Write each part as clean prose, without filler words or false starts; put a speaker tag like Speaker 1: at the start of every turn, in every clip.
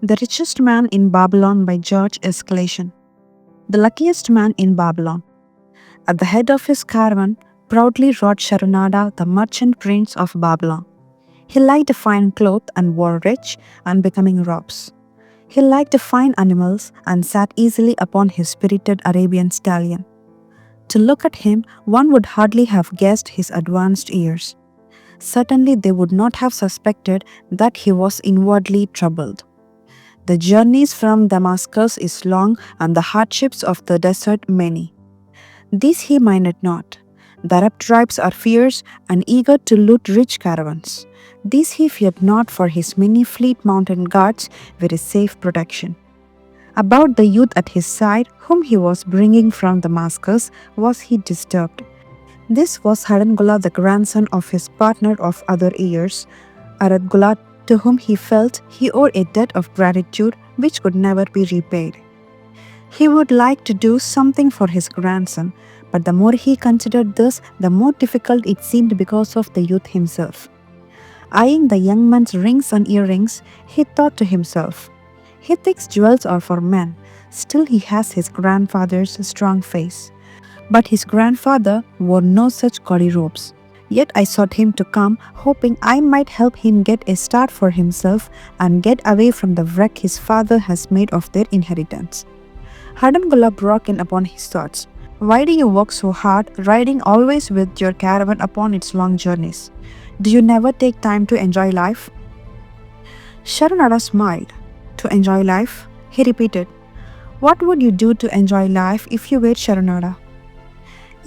Speaker 1: The Richest Man in Babylon by George S. Clason. The luckiest man in Babylon. At the head of his caravan proudly rode Sharonada, the merchant prince of Babylon. He liked fine clothes and wore rich and becoming robes. He liked fine animals and sat easily upon his spirited Arabian stallion. To look at him, one would hardly have guessed his advanced years. Certainly, they would not have suspected that he was inwardly troubled. The journeys from Damascus is long and the hardships of the desert many. These he minded not. The Arab tribes are fierce and eager to loot rich caravans. These he feared not, for his many fleet mountain guards were his safe protection. About the youth at his side, whom he was bringing from Damascus, was he disturbed. This was Harangula, the grandson of his partner of other years, Aradgula, to whom he felt he owed a debt of gratitude which could never be repaid. He would like to do something for his grandson, but the more he considered this, the more difficult it seemed because of the youth himself. Eyeing the young man's rings and earrings, he thought to himself, "He thinks jewels are for men, still he has his grandfather's strong face." But his grandfather wore no such gaudy robes. Yet I sought him to come, hoping I might help him get a start for himself and get away from the wreck his father has made of their inheritance. Hadangula broke in upon his thoughts. "Why do you work so hard, riding always with your caravan upon its long journeys? Do you never take time to enjoy life?" Sharanada smiled. "To enjoy life?" he repeated. "What would you do to enjoy life if you were Sharanada?"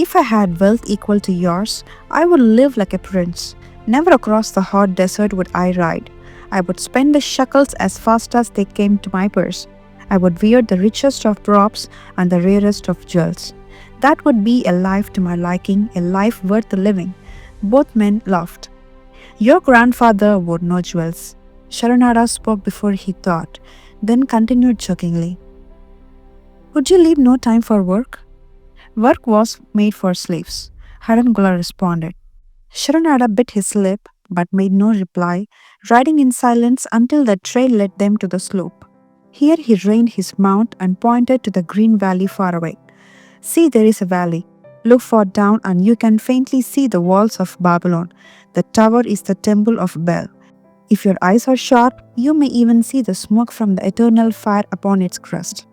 Speaker 1: "If I had wealth equal to yours, I would live like a prince. Never across the hot desert would I ride. I would spend the shekels as fast as they came to my purse. I would wear the richest of robes and the rarest of jewels. That would be a life to my liking, a life worth living." Both men laughed. "Your grandfather wore no jewels." Sharanada spoke before he thought, then continued jokingly. "Would you leave no time for work?" "Work was made for slaves," Harangula responded. Sharanada bit his lip but made no reply, riding in silence until the trail led them to the slope. Here he reined his mount and pointed to the green valley far away. "See, there is a valley. Look far down and you can faintly see the walls of Babylon. The tower is the temple of Bel. If your eyes are sharp, you may even see the smoke from the eternal fire upon its crest."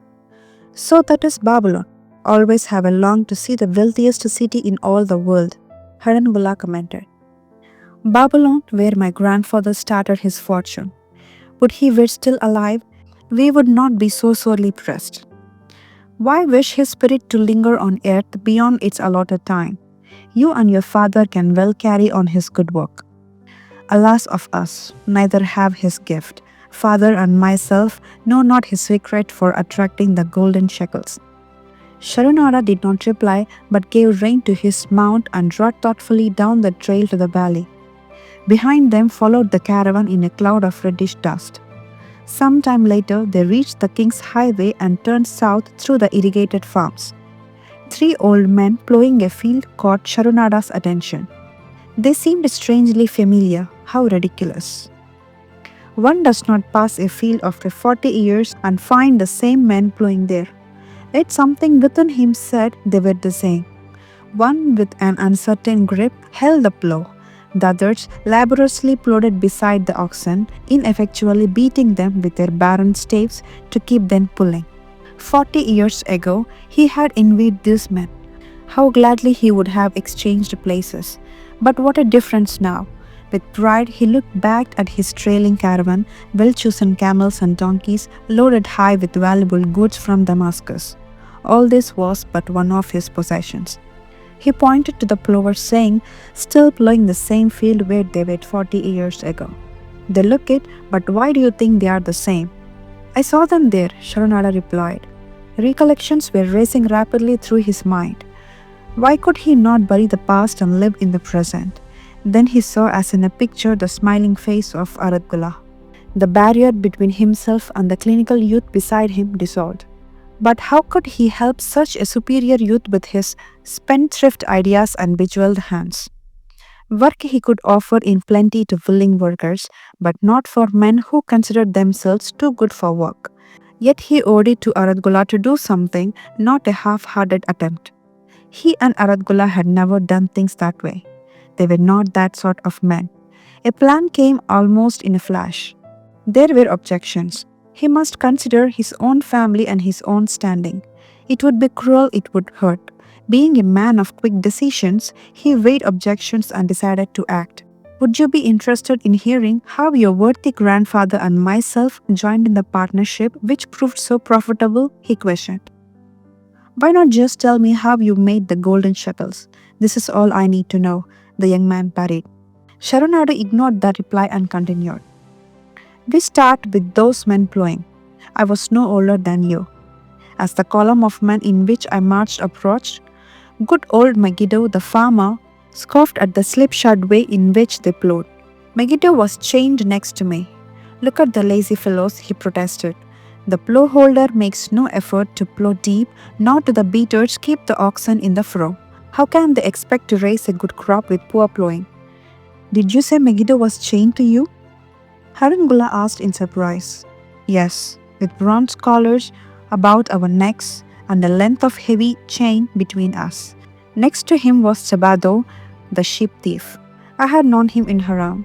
Speaker 1: "So that is Babylon. Always have I longed to see the wealthiest city in all the world," Harangula commented. "Babylon, where my grandfather started his fortune. Would he were still alive, we would not be so sorely pressed. Why wish his spirit to linger on earth beyond its allotted time? You and your father can well carry on his good work. Alas of us, neither have his gift. Father and myself know not his secret for attracting the golden shekels." Sharanada did not reply, but gave rein to his mount and rode thoughtfully down the trail to the valley. Behind them followed the caravan in a cloud of reddish dust. Some time later, they reached the king's highway and turned south through the irrigated farms. 3 old men plowing a field caught Sharanada's attention. They seemed strangely familiar. How ridiculous! One does not pass a field after 40 years and find the same men plowing there. Yet something within him said they were the same. One, with an uncertain grip, held the plow. The others laboriously plodded beside the oxen, ineffectually beating them with their barren staves to keep them pulling. 40 years ago, he had envied these men. How gladly he would have exchanged places. But what a difference now! With pride, he looked back at his trailing caravan, well-chosen camels and donkeys loaded high with valuable goods from Damascus. All this was but one of his possessions. He pointed to the plowers, saying, "Still plowing the same field where they were 40 years ago. They look it, but why do you think they are the same?" "I saw them there," Sharanada replied. Recollections were racing rapidly through his mind. Why could he not bury the past and live in the present? Then he saw as in a picture the smiling face of Aradgula. The barrier between himself and the clinical youth beside him dissolved. But how could he help such a superior youth with his spendthrift ideas and bejeweled hands? Work he could offer in plenty to willing workers, but not for men who considered themselves too good for work. Yet he owed it to Aradgula to do something, not a half-hearted attempt. He and Aradgula had never done things that way. They were not that sort of men. A plan came almost in a flash. There were objections. He must consider his own family and his own standing. It would be cruel, it would hurt. Being a man of quick decisions, he weighed objections and decided to act. Would you be interested in hearing how your worthy grandfather and myself joined in the partnership which proved so profitable? He questioned. Why not just tell me how you made the golden shekels? This is all I need to know, the young man parried. Sharonado ignored the reply and continued. We start with those men plowing. I was no older than you. As the column of men in which I marched approached, good old Megiddo the farmer scoffed at the slipshod way in which they plowed. Megiddo was chained next to me. Look at the lazy fellows, he protested. The plow holder makes no effort to plow deep, nor do the beaters keep the oxen in the furrow. How can they expect to raise a good crop with poor plowing? Did you say Megiddo was chained to you? Harangula asked in surprise. Yes, with bronze collars about our necks and a length of heavy chain between us. Next to him was Sabado, the sheep thief. I had known him in Haram.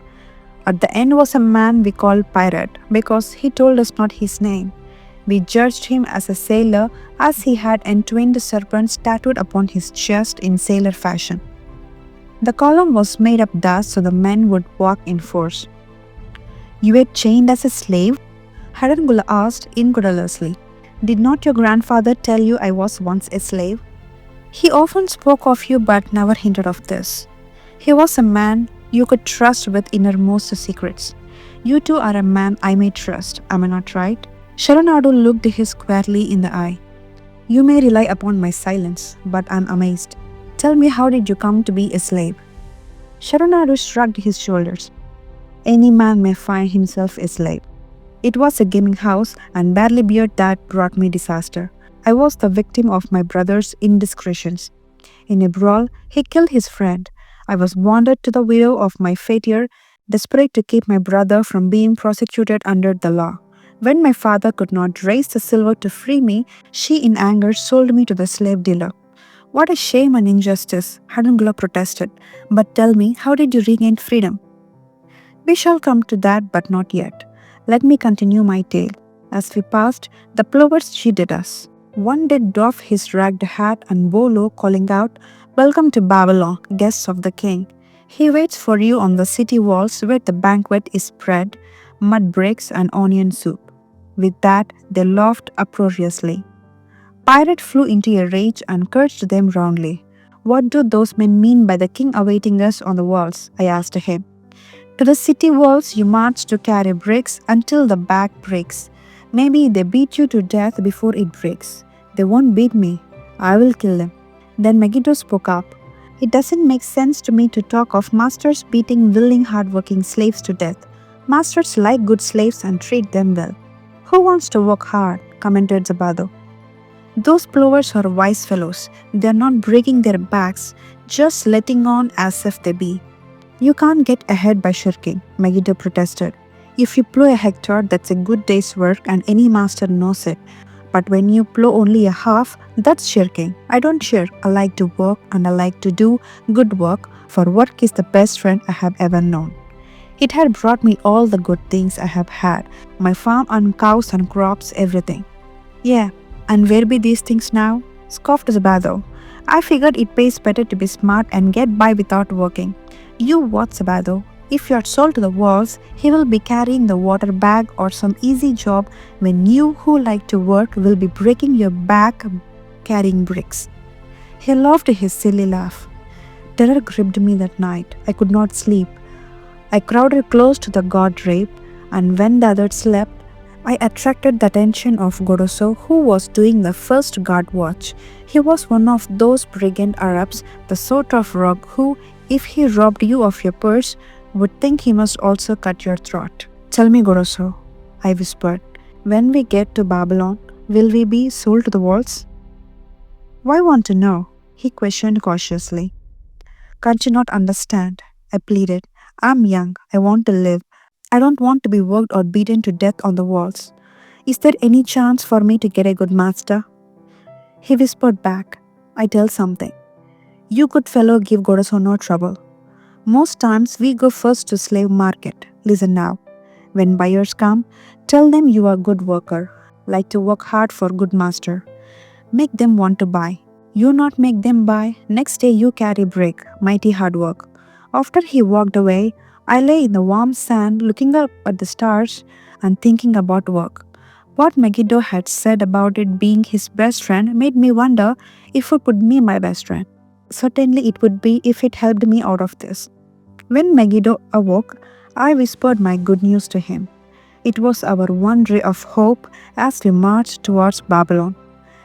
Speaker 1: At the end was a man we called Pirate because he told us not his name. We judged him as a sailor as he had entwined serpents tattooed upon his chest in sailor fashion. The column was made up thus so the men would walk in force. You were chained as a slave? Harangula asked incredulously. Did not your grandfather tell you I was once a slave? He often spoke of you but never hinted of this. He was a man you could trust with innermost secrets. You too are a man I may trust, am I not right? Sharonado looked him squarely in the eye. You may rely upon my silence, but I am amazed. Tell me, how did you come to be a slave? Sharonado shrugged his shoulders. Any man may find himself a slave. It was a gaming house and barley beer that brought me disaster. I was the victim of my brother's indiscretions. In a brawl, he killed his friend. I was bonded to the widow of my fatir, desperate to keep my brother from being prosecuted under the law. When my father could not raise the silver to free me, she in anger sold me to the slave dealer. What a shame and injustice, Hadungula protested. But tell me, how did you regain freedom? We shall come to that, but not yet. Let me continue my tale. As we passed, the plovers cheated us. One did doff his ragged hat and bow low, calling out, Welcome to Babylon, guests of the king. He waits for you on the city walls where the banquet is spread, mud bricks and onion soup. With that, they laughed uproariously. Pirate flew into a rage and cursed them roundly. What do those men mean by the king awaiting us on the walls? I asked him. To the city walls you march to carry bricks until the back breaks. Maybe they beat you to death before it breaks. They won't beat me. I will kill them. Then Megiddo spoke up. It doesn't make sense to me to talk of masters beating willing hard-working slaves to death. Masters like good slaves and treat them well. Who wants to work hard? Commented Zabado. Those plovers are wise fellows. They are not breaking their backs, just letting on as if they be. You can't get ahead by shirking, Megiddo protested. If you plow a hectare, that's a good day's work and any master knows it. But when you plow only a half, that's shirking. I don't shirk. I like to work and I like to do good work, for work is the best friend I have ever known. It had brought me all the good things I have had, my farm and cows and crops, everything. Yeah, and where be these things now? Scoffed Zabado. I figured it pays better to be smart and get by without working. You what, Sabado? If you are sold to the walls, he will be carrying the water bag or some easy job when you who like to work will be breaking your back carrying bricks. He laughed his silly laugh. Terror gripped me that night. I could not sleep. I crowded close to the guard drape, and when the others slept, I attracted the attention of Goroso, who was doing the first guard watch. He was one of those brigand Arabs, the sort of rogue who, if he robbed you of your purse, would think he must also cut your throat. Tell me, Goroso, I whispered, when we get to Babylon, will we be sold to the walls? Why want to know? He questioned cautiously. Can't you not understand? I pleaded. I'm young. I want to live. I don't want to be worked or beaten to death on the walls. Is there any chance for me to get a good master? He whispered back. I tell something. You good fellow give Goddess no trouble. Most times we go first to slave market. Listen now. When buyers come, tell them you are a good worker, like to work hard for good master. Make them want to buy. You not make them buy, next day you carry break, mighty hard work. After he walked away, I lay in the warm sand looking up at the stars and thinking about work. What Megiddo had said about it being his best friend made me wonder if it would be my best friend. Certainly it would be if it helped me out of this. When Megiddo awoke, I whispered my good news to him. It was our one ray of hope as we marched towards Babylon.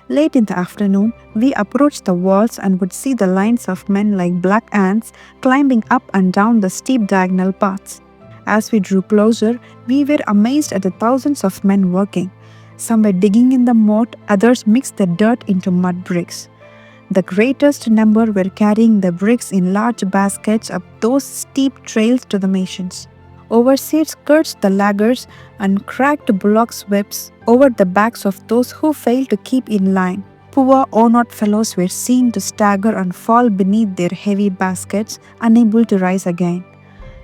Speaker 1: Late in the afternoon, we approached the walls and would see the lines of men like black ants climbing up and down the steep diagonal paths. As we drew closer, we were amazed at the thousands of men working. Some were digging in the moat, others mixed the dirt into mud bricks. The greatest number were carrying the bricks in large baskets up those steep trails to the mansions. Overseers cursed the laggers and cracked bullocks' whips over the backs of those who failed to keep in line. Poor worn-out fellows were seen to stagger and fall beneath their heavy baskets, unable to rise again.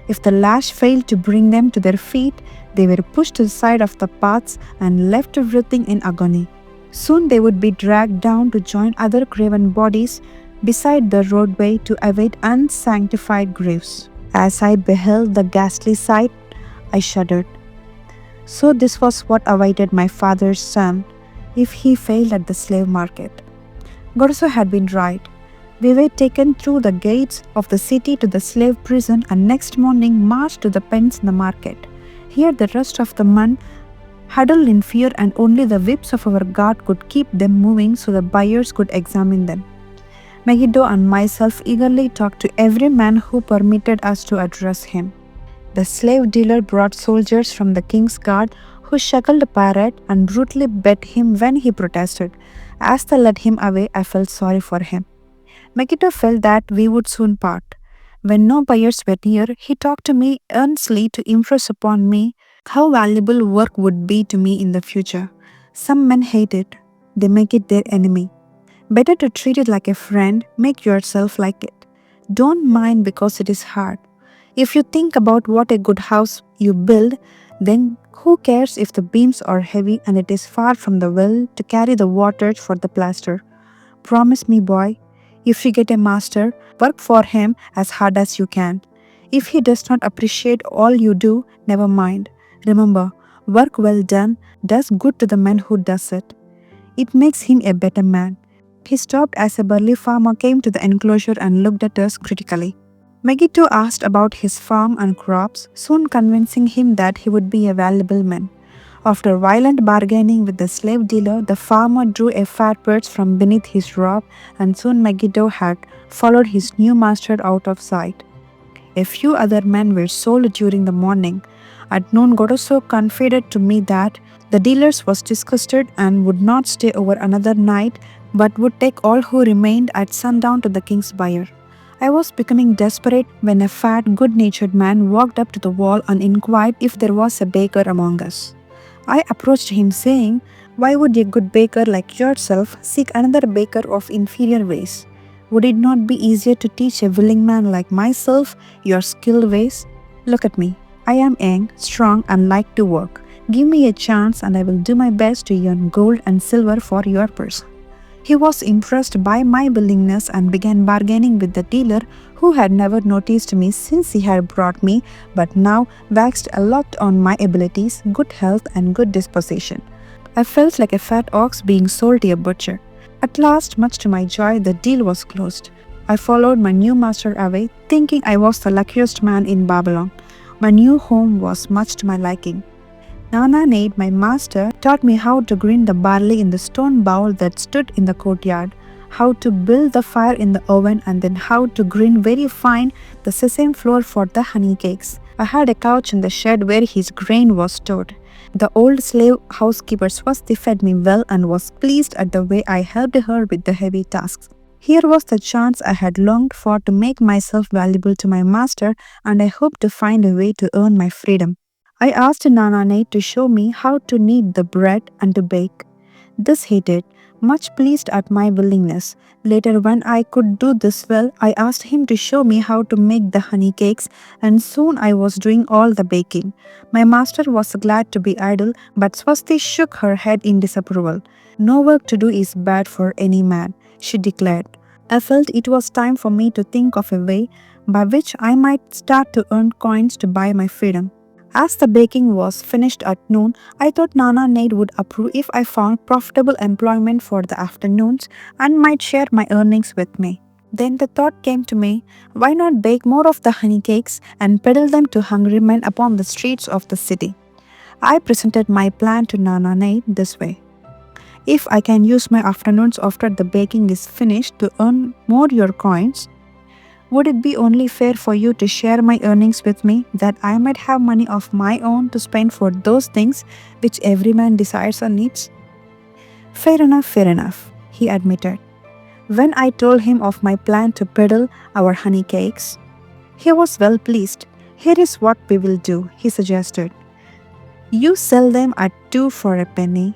Speaker 1: If the lash failed to bring them to their feet, they were pushed to the side of the paths and left writhing in agony. Soon they would be dragged down to join other craven bodies beside the roadway to await unsanctified graves. As I beheld the ghastly sight, I shuddered. So this was what awaited my father's son if he failed at the slave market. Gorso had been right. We were taken through the gates of the city to the slave prison and next morning marched to the pens in the market. Here the rest of the men huddled in fear and only the whips of our guard could keep them moving so the buyers could examine them. Megiddo and myself eagerly talked to every man who permitted us to address him. The slave dealer brought soldiers from the king's guard who shackled Pirate and brutally beat him when he protested. As they led him away, I felt sorry for him. Megiddo felt that we would soon part. When no buyers were near, he talked to me earnestly to impress upon me how valuable work would be to me in the future. Some men hate it. They make it their enemy. Better to treat it like a friend, make yourself like it. Don't mind because it is hard. If you think about what a good house you build, then who cares if the beams are heavy and it is far from the well to carry the water for the plaster? Promise me, boy, if you get a master, work for him as hard as you can. If he does not appreciate all you do, never mind. Remember, work well done does good to the man who does it. It makes him a better man. He stopped as a burly farmer came to the enclosure and looked at us critically. Megiddo asked about his farm and crops, soon convincing him that he would be a valuable man. After violent bargaining with the slave dealer, the farmer drew a fat purse from beneath his robe, and soon Megiddo had followed his new master out of sight. A few other men were sold during the morning. At noon, Godoso confided to me that the dealers was disgusted and would not stay over another night, but would take all who remained at sundown to the king's buyer. I was becoming desperate when a fat, good-natured man walked up to the wall and inquired if there was a baker among us. I approached him saying, "Why would a good baker like yourself seek another baker of inferior ways? Would it not be easier to teach a willing man like myself your skilled ways? Look at me. I am young, strong, and like to work. Give me a chance and I will do my best to earn gold and silver for your purse." He was impressed by my willingness and began bargaining with the dealer who had never noticed me since he had brought me, but now waxed a lot on my abilities, good health, and good disposition. I felt like a fat ox being sold to a butcher. At last, much to my joy, the deal was closed. I followed my new master away, thinking I was the luckiest man in Babylon. My new home was much to my liking. Nana Nade, my master, taught me how to grind the barley in the stone bowl that stood in the courtyard, how to build the fire in the oven, and then how to grind very fine the sesame flour for the honey cakes. I had a couch in the shed where his grain was stored. The old slave housekeeper Swasti fed me well and was pleased at the way I helped her with the heavy tasks. Here was the chance I had longed for to make myself valuable to my master, and I hoped to find a way to earn my freedom. I asked Nana Nate to show me how to knead the bread and to bake. This he did, much pleased at my willingness. Later, when I could do this well, I asked him to show me how to make the honey cakes, and soon I was doing all the baking. My master was glad to be idle, but Swasti shook her head in disapproval. No work to do is bad for any man, she declared. I felt it was time for me to think of a way by which I might start to earn coins to buy my freedom. As the baking was finished at noon, I thought Nana Nade would approve if I found profitable employment for the afternoons and might share my earnings with me. Then the thought came to me, why not bake more of the honey cakes and peddle them to hungry men upon the streets of the city? I presented my plan to Nana Nade this way. If I can use my afternoons after the baking is finished to earn more your coins, would it be only fair for you to share my earnings with me, that I might have money of my own to spend for those things which every man desires or needs? Fair enough, he admitted. When I told him of my plan to peddle our honey cakes, he was well pleased. Here is what we will do, he suggested. You sell them at 2 for a penny.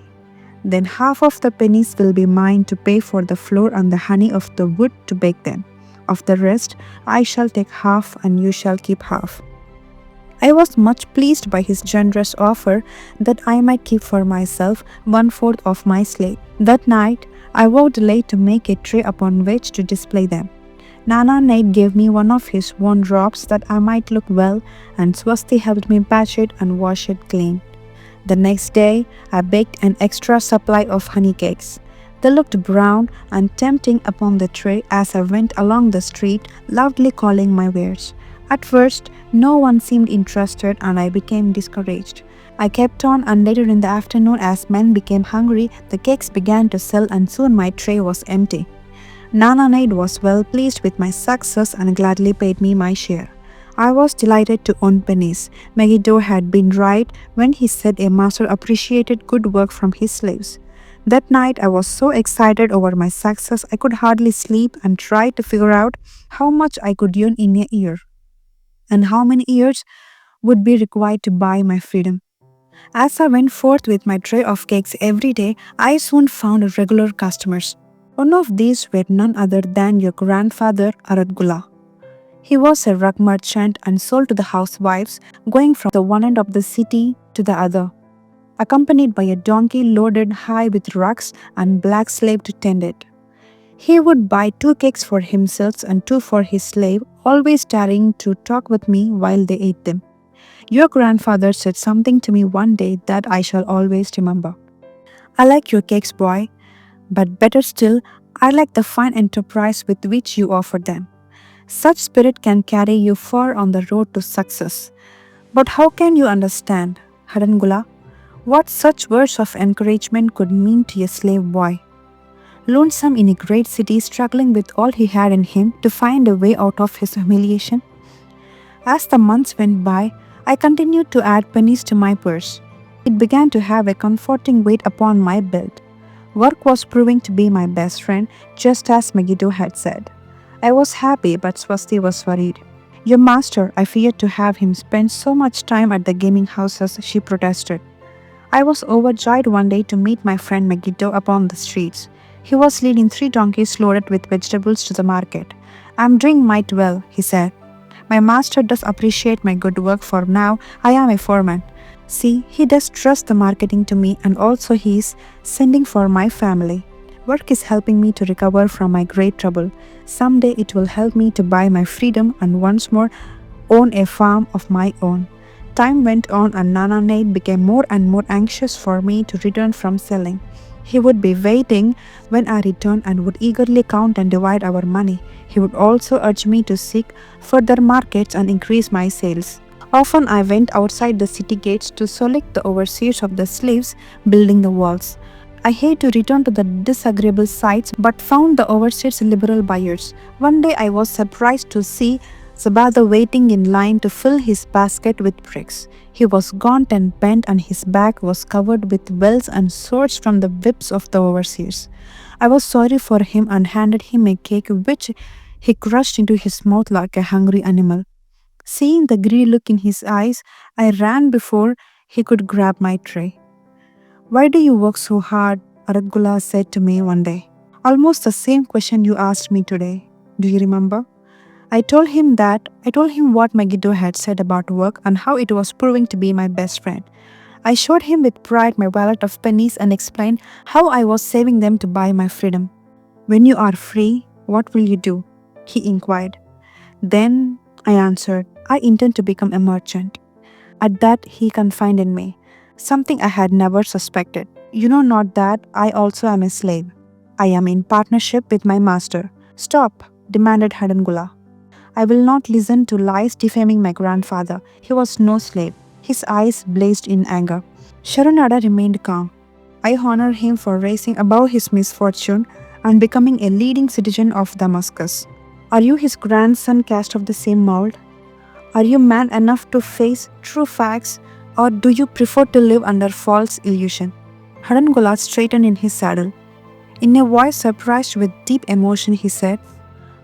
Speaker 1: Then half of the pennies will be mine to pay for the flour and the honey of the wood to bake them. Of the rest, I shall take half and you shall keep half. I was much pleased by his generous offer that I might keep for myself 1/4 of my slave. That night, I worked late to make a tray upon which to display them. Nana Nate gave me one of his worn robes that I might look well, and Swasti helped me patch it and wash it clean. The next day, I baked an extra supply of honey cakes. They looked brown and tempting upon the tray as I went along the street, loudly calling my wares. At first, no one seemed interested and I became discouraged. I kept on, and later in the afternoon, as men became hungry, the cakes began to sell and soon my tray was empty. Nana Nade was well pleased with my success and gladly paid me my share. I was delighted to earn pennies. Megiddo had been right when he said a master appreciated good work from his slaves. That night I was so excited over my success I could hardly sleep and tried to figure out how much I could earn in a year and how many years would be required to buy my freedom. As I went forth with my tray of cakes every day, I soon found regular customers. One of these were none other than your grandfather Aradgula. He was a rug merchant and sold to the housewives, going from the one end of the city to the other, accompanied by a donkey loaded high with rugs and black slave to tend it. He would buy 2 cakes for himself and 2 for his slave, always tarrying to talk with me while they ate them. Your grandfather said something to me one day that I shall always remember. I like your cakes, boy, but better still, I like the fine enterprise with which you offer them. Such spirit can carry you far on the road to success. But how can you understand, Harangula, what such words of encouragement could mean to a slave boy, lonesome in a great city, struggling with all he had in him to find a way out of his humiliation? As the months went by, I continued to add pennies to my purse. It began to have a comforting weight upon my belt. Work was proving to be my best friend, just as Megiddo had said. I was happy, but Swasti was worried. Your master, I feared to have him spend so much time at the gaming houses, she protested. I was overjoyed one day to meet my friend Megiddo upon the streets. He was leading 3 donkeys loaded with vegetables to the market. I'm doing might well, he said. My master does appreciate my good work, for now I am a foreman. See, he does trust the marketing to me, and also he is sending for my family. Work is helping me to recover from my great trouble. Someday it will help me to buy my freedom and once more own a farm of my own. Time went on and Nana Nate became more and more anxious for me to return from selling. He would be waiting when I returned and would eagerly count and divide our money. He would also urge me to seek further markets and increase my sales. Often I went outside the city gates to select the overseers of the slaves building the walls. I hate to return to the disagreeable sights, but found the overseers liberal buyers. One day I was surprised to see Sabada waiting in line to fill his basket with bricks. He was gaunt and bent, and his back was covered with welts and sores from the whips of the overseers. I was sorry for him and handed him a cake which he crushed into his mouth like a hungry animal. Seeing the greedy look in his eyes, I ran before he could grab my tray. Why do you work so hard? Aradgula said to me one day. Almost the same question you asked me today. Do you remember? I told him what Megiddo had said about work and how it was proving to be my best friend. I showed him with pride my wallet of pennies and explained how I was saving them to buy my freedom. When you are free, what will you do? He inquired. Then I answered, I intend to become a merchant. At that, he confided in me, something I had never suspected. You know not that I also am a slave. I am in partnership with my master. Stop, demanded Hadangula. I will not listen to lies defaming my grandfather. He was no slave. His eyes blazed in anger. Sharanada remained calm. I honor him for rising above his misfortune and becoming a leading citizen of Damascus. Are you his grandson cast of the same mold? Are you man enough to face true facts, or do you prefer to live under false illusion? Hadangula straightened in his saddle. In a voice surprised with deep emotion, he said,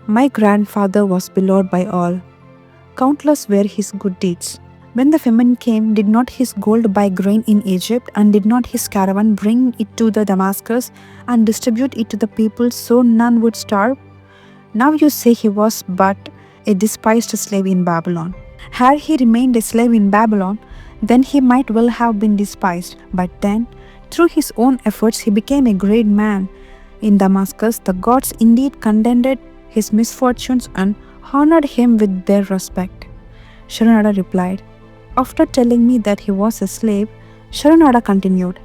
Speaker 1: My grandfather was beloved by all. Countless were his good deeds. When the famine came, did not his gold buy grain in Egypt, and did not his caravan bring it to the Damascus and distribute it to the people so none would starve? Now you say he was but a despised slave in Babylon. Had he remained a slave in Babylon, then he might well have been despised. But then, through his own efforts, he became a great man. In Damascus, the gods indeed condemned his misfortunes and honored him with their respect. Sharanada replied. After telling me that he was a slave, Sharanada continued.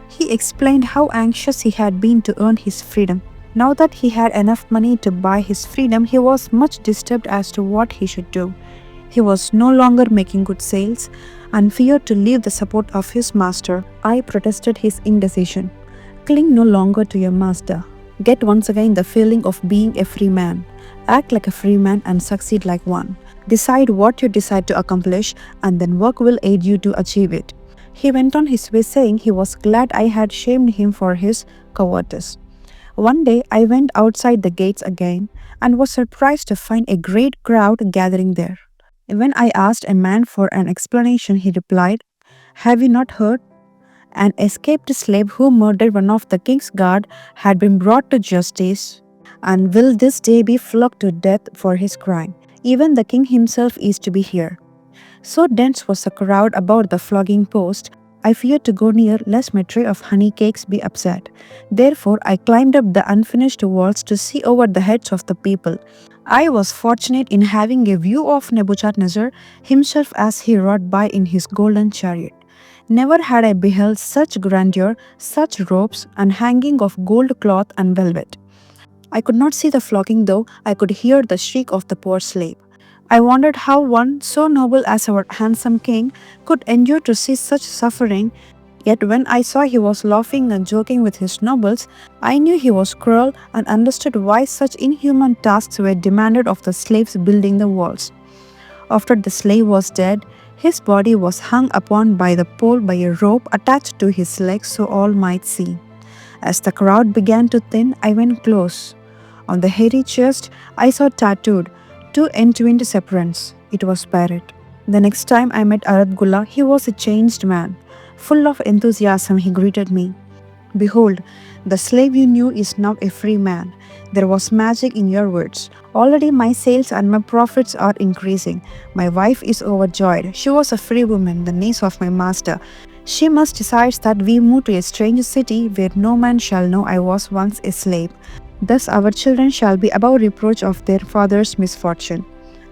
Speaker 1: He explained how anxious he had been to earn his freedom. Now that he had enough money to buy his freedom, he was much disturbed as to what he should do. He was no longer making good sales and feared to leave the support of his master. I protested his indecision. Cling no longer to your master. Get once again the feeling of being a free man. Act like a free man and succeed like one. Decide what you decide to accomplish, and then work will aid you to achieve it. He went on his way saying he was glad I had shamed him for his cowardice. One day I went outside the gates again and was surprised to find a great crowd gathering there. When I asked a man for an explanation, he replied, Have you not heard? An escaped slave who murdered one of the king's guard had been brought to justice and will this day be flogged to death for his crime. Even the king himself is to be here. So dense was the crowd about the flogging post, I feared to go near lest my tray of honey cakes be upset. Therefore, I climbed up the unfinished walls to see over the heads of the people. I was fortunate in having a view of Nebuchadnezzar himself as he rode by in his golden chariot. Never had I beheld such grandeur, such robes, and hanging of gold cloth and velvet. I could not see the flogging, though I could hear the shriek of the poor slave. I wondered how one so noble as our handsome king could endure to see such suffering, yet when I saw he was laughing and joking with his nobles, I knew he was cruel and understood why such inhuman tasks were demanded of the slaves building the walls. After the slave was dead, his body was hung upon by the pole by a rope attached to his legs so all might see. As the crowd began to thin, I went close. On the hairy chest, I saw tattooed 2 entwined serpents. It was Pirate. The next time I met Aradgula, he was a changed man. Full of enthusiasm, he greeted me. Behold, the slave you knew is now a free man. There was magic in your words. Already my sales and my profits are increasing. My wife is overjoyed. She was a free woman, the niece of my master. She must decide that we move to a strange city where no man shall know I was once a slave. Thus our children shall be above reproach of their father's misfortune.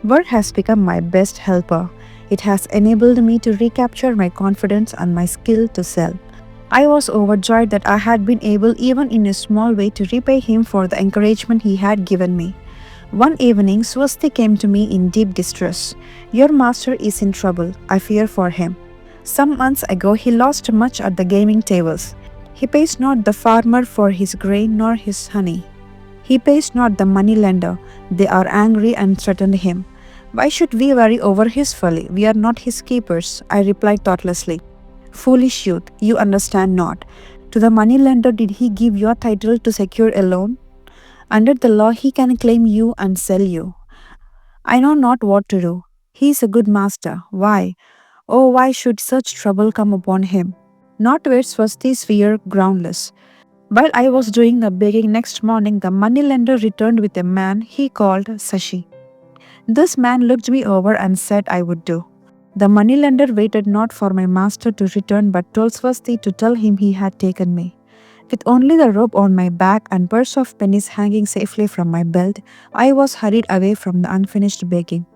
Speaker 1: Work has become my best helper. It has enabled me to recapture my confidence and my skill to sell. I was overjoyed that I had been able even in a small way to repay him for the encouragement he had given me. One evening, Swasti came to me in deep distress. Your master is in trouble. I fear for him. Some months ago, he lost much at the gaming tables. He pays not the farmer for his grain nor his honey. He pays not the money lender. They are angry and threaten him. Why should we worry over his folly? We are not his keepers, I replied thoughtlessly. Foolish youth, you understand not. To the moneylender did he give your title to secure a loan? Under the law he can claim you and sell you. I know not what to do. He is a good master. Why? Oh, why should such trouble come upon him? Not where Swasti's fear groundless. While I was doing the begging next morning, the moneylender returned with a man he called Sashi. This man looked me over and said I would do. The moneylender waited not for my master to return but told Swasti to tell him he had taken me. With only the robe on my back and purse of pennies hanging safely from my belt, I was hurried away from the unfinished begging.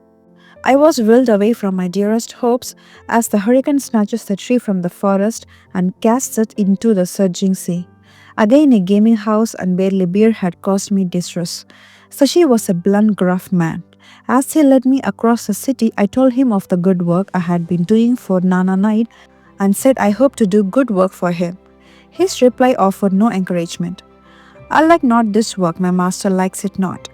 Speaker 1: I was whirled away from my dearest hopes as the hurricane snatches the tree from the forest and casts it into the surging sea. Again a gaming house and barely beer had caused me distress. Sashi was a blunt, gruff man. As he led me across the city, I told him of the good work I had been doing for Nana Knight and said I hoped to do good work for him. His reply offered no encouragement. I like not this work, my master likes it not.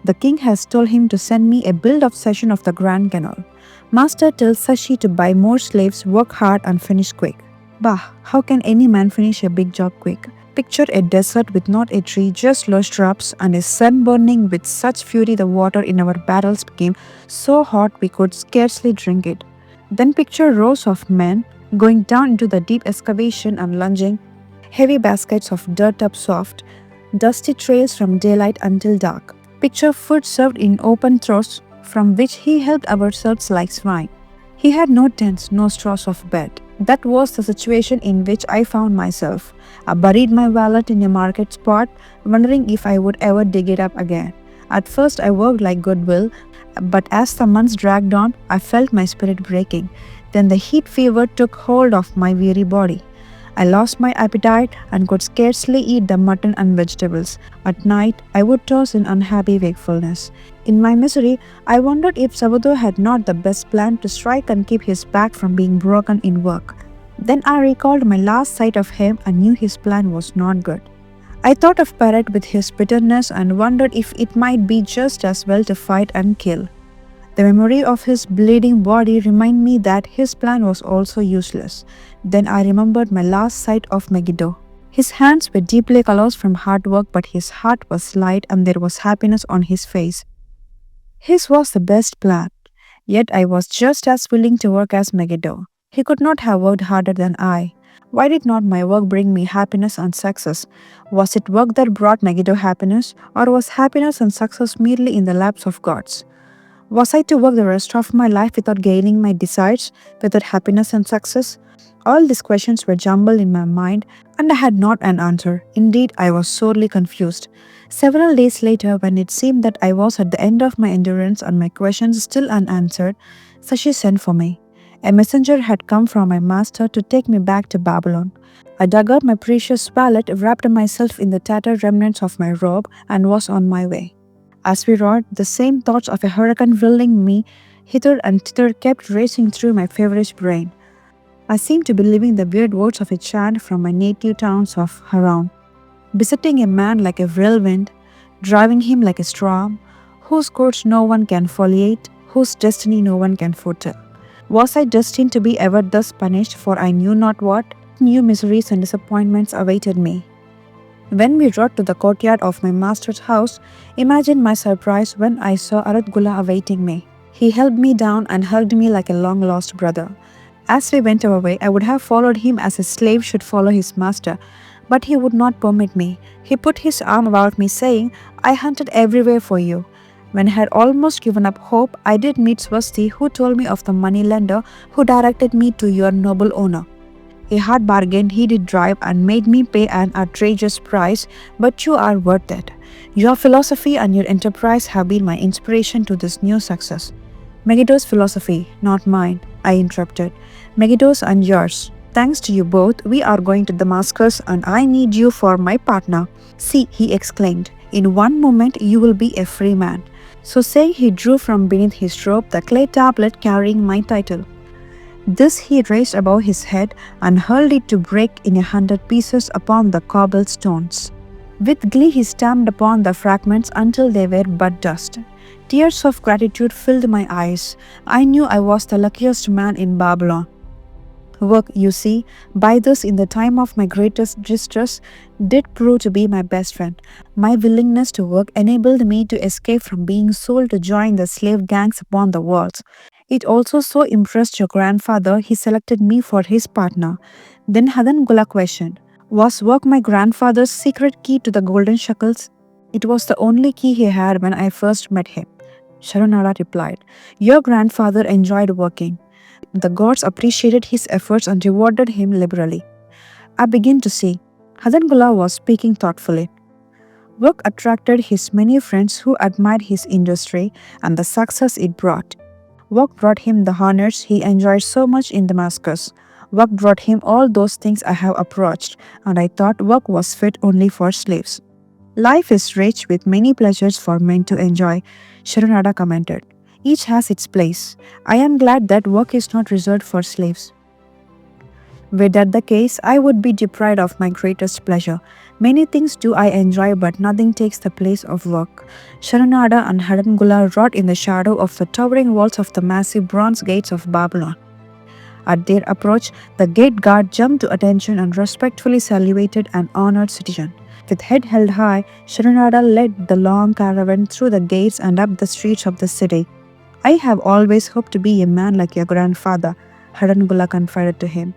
Speaker 1: The king has told him to send me a bill of session of the Grand Canal. Master tells Sashi to buy more slaves, work hard and finish quick. Bah, how can any man finish a big job quick? Picture a desert with not a tree, just low shrubs and a sun burning with such fury the water in our barrels became so hot we could scarcely drink it. Then picture rows of men going down into the deep excavation and lunging heavy baskets of dirt up soft, dusty trails from daylight until dark. Picture food served in open troughs from which he helped ourselves like swine. He had no tents, no straws of bed. That was the situation in which I found myself. I buried my wallet in a market spot, wondering if I would ever dig it up again. At first I worked like goodwill, but as the months dragged on, I felt my spirit breaking. Then the heat fever took hold of my weary body. I lost my appetite and could scarcely eat the mutton and vegetables. At night, I would toss in unhappy wakefulness. In my misery, I wondered if Sabudo had not the best plan to strike and keep his back from being broken in work. Then I recalled my last sight of him and knew his plan was not good. I thought of Parrot with his bitterness and wondered if it might be just as well to fight and kill. The memory of his bleeding body reminded me that his plan was also useless. Then I remembered my last sight of Megiddo. His hands were deeply calloused from hard work, but his heart was light and there was happiness on his face. His was the best plan. Yet I was just as willing to work as Megiddo. He could not have worked harder than I. Why did not my work bring me happiness and success? Was it work that brought Megiddo happiness, or was happiness and success merely in the laps of gods? Was I to work the rest of my life without gaining my desires, without happiness and success? All these questions were jumbled in my mind, and I had not an answer. Indeed, I was sorely confused. Several days later, when it seemed that I was at the end of my endurance and my questions still unanswered, Sashi sent for me. A messenger had come from my master to take me back to Babylon. I dug out my precious wallet, wrapped myself in the tattered remnants of my robe, and was on my way. As we rode, the same thoughts of a hurricane whirling me hither and thither kept racing through my feverish brain. I seemed to be living the weird words of a chant from my native towns of Haran, besetting a man like a whirlwind, driving him like a storm, whose course no one can foliate, whose destiny no one can foretell. Was I destined to be ever thus punished, for I knew not what new miseries and disappointments awaited me? When we rode to the courtyard of my master's house, imagine my surprise when I saw Aratgula awaiting me. He held me down and hugged me like a long-lost brother. As we went our way, I would have followed him as a slave should follow his master, but he would not permit me. He put his arm about me, saying, "I hunted everywhere for you." When I had almost given up hope, I did meet Swasti, who told me of the moneylender who directed me to your noble owner. A hard bargain he did drive and made me pay an outrageous price, but you are worth it. Your philosophy and your enterprise have been my inspiration to this new success. Megiddo's philosophy, not mine, I interrupted. Megiddo's and yours. Thanks to you both, we are going to Damascus and I need you for my partner. See, he exclaimed, in one moment you will be a free man. So saying, he drew from beneath his robe the clay tablet carrying my title. This he raised above his head and hurled it to break in 100 pieces upon the cobblestones. With glee he stamped upon the fragments until they were but dust. Tears of gratitude filled my eyes. I knew I was the luckiest man in Babylon. Work, you see, by this in the time of my greatest distress, did prove to be my best friend. My willingness to work enabled me to escape from being sold to join the slave gangs upon the walls. It also so impressed your grandfather, he selected me for his partner. Then Hadan Gula questioned, was work my grandfather's secret key to the golden shekels? It was the only key he had when I first met him. Sharunara replied, your grandfather enjoyed working. The gods appreciated his efforts and rewarded him liberally. I begin to see. Hadangula was speaking thoughtfully. Work attracted his many friends who admired his industry and the success it brought. Work brought him the honors he enjoyed so much in Damascus. Work brought him all those things I have approached, and I thought work was fit only for slaves. Life is rich with many pleasures for men to enjoy, Sharunada commented. Each has its place. I am glad that work is not reserved for slaves. Were that the case, I would be deprived of my greatest pleasure. Many things do I enjoy, but nothing takes the place of work. Sharunada and Hadangula wrought in the shadow of the towering walls of the massive bronze gates of Babylon. At their approach, the gate guard jumped to attention and respectfully saluted an honored citizen. With head held high, Sharunada led the long caravan through the gates and up the streets of the city. I have always hoped to be a man like your grandfather, Hadangula confided to him.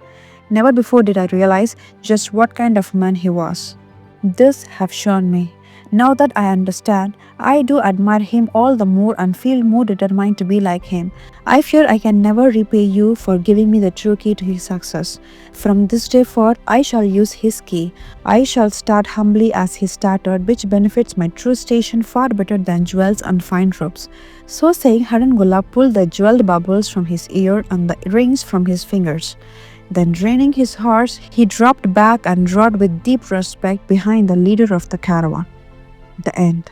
Speaker 1: Never before did I realize just what kind of man he was. This have shown me. Now that I understand, I do admire him all the more and feel more determined to be like him. I fear I can never repay you for giving me the true key to his success. From this day forth, I shall use his key. I shall start humbly as he started, which benefits my true station far better than jewels and fine robes. So saying, Hadangula pulled the jeweled bubbles from his ear and the rings from his fingers. Then reining his horse, he dropped back and rode with deep respect behind the leader of the caravan. The end.